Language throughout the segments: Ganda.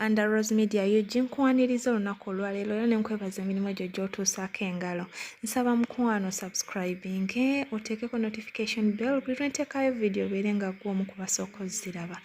Under Rose Media yuji nkwaniriza olunaku olwaleero era ne nkwebaza emirimu gyo gy'otuusaako engalo. Nsaba mukwano subscribing oteekeko notification bell buli lwe nteekayo video obeere nga gwe omu ku basooka ozziraba.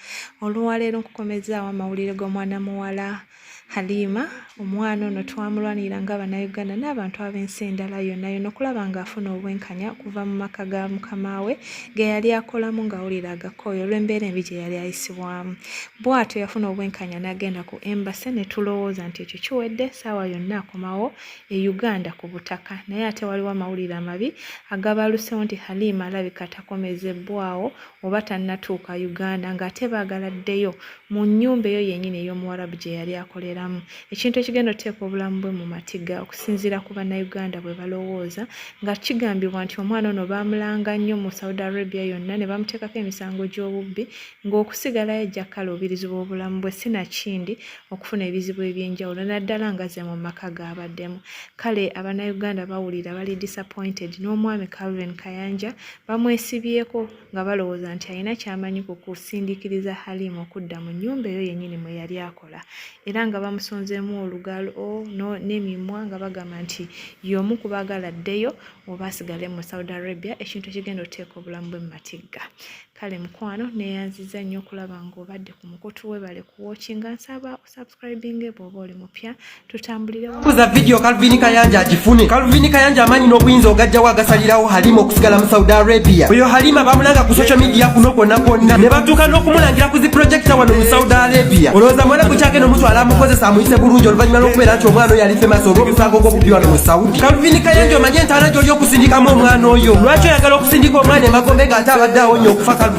Olwaleero nkukomezaawo amawulire g'omwana muwala Halima. Omwana ono twamulwanira nga Bannayuganda n'abantu ab'ensi endala yonna okulaba ng'afuna obwenkanya okuva mu maka ga mukama we ge yali akolamu ng'awulira agakooyo olw'embeera embi gye yali ayisibwamu. Bw'atyo yafuna obwenkanya n'agenda ku embassy ne tulowooza nti ekyo kiwedde ssaawa yonna akomawo e Uganda ku butaka, naye ate waliwo amawulire amabi agabalusewo nti Halima alabika takomezebbwawo oba tannatuuka Uganda ng'ate baagala ddeyo mu nnyumba eyo yennyini ey'Omuwarabu gye yali akoleramu. Ekintu ekigenda oteeka obulamu bwe mu matiga okusinziira ku Bannayuganda bwe balowooza, nga kigambibwa nti omwana ono baamulanga nnyo mu Saudi Arabia yonna ne bamuteekako emisango gy'obubbi, ng'okusigalayo ajja kale obirizi bw'obulamu bwe sinakindi okufuna ebizibu eby'enjawulo naddala nga ze mu maka g'abaddemu. Kale Abannayuganda bawulira bali disappointed n'omwami Calvin Kayanja bamwesibyeko nga balowooza nti alina ky'amanyi ku kusindiikiriza Halima okudda mu nnyumba eyo yennyini mwe yali akola, era nga bamusonzeemu olugalo n'emimwa nga bagamba nti y'omu ku baagala ddeyo oba asigale mu Saudi Arabia, ekintu ekigenda oteeka obulamu bwe mu matigga. Kale mukwano neeyanziza nnyo okulaba ng'obadde ku mukutu we bale kuwookinga. Nsaba osubscribinge bw'oba oli mupya tutambulire kuza video Calvin Kayanja agifune. Calvin Kayanja amanyi n'obuyinza ogajjawo agasalirawo Halima okusigala mu Saudi Arabia. Oyo Halima bamulanga ku social media kuno kwonna ne batuuka n'okumulangira ku zi projector wano mu Saudi Arabia. Olowooza mwana ku kyake n'omutwala amukozesa amuyise bulungi oluvannyuma lw'okubeera nti omwana oyo ali famous olw'omusango gw'obubbi wano mu Saudi. Calvin Kayanja omanye entaana gy'oli okusindikamu omwana oyo. Lwaki oyagala okusindika omwana emagombe ng'ate abadde awonye okufa Calvin?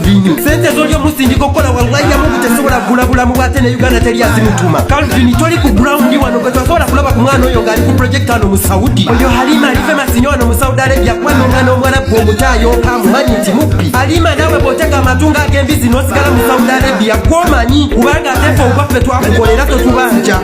Sente z'oli omusindika okukola wallahi yamu tesobola kugula bulamu bw'ate ne Uganda teri azimutuma. Calvin toli ku ground wano gwe twasobola kulaba ku mwana oyo ng'ali ku project wano mu Saudi. Oyo Halima ali famous nnyo wano mu Saudi Arabia kuba n'omwana Omwarabu omutaayoka amumanyi nti mubbi. Halima naawe bw'otega amatungo ag'embizi n'osigala mu Saudi Arabia gw'omanyi kubanga ate ffe obwaffe twakukolera totubanja.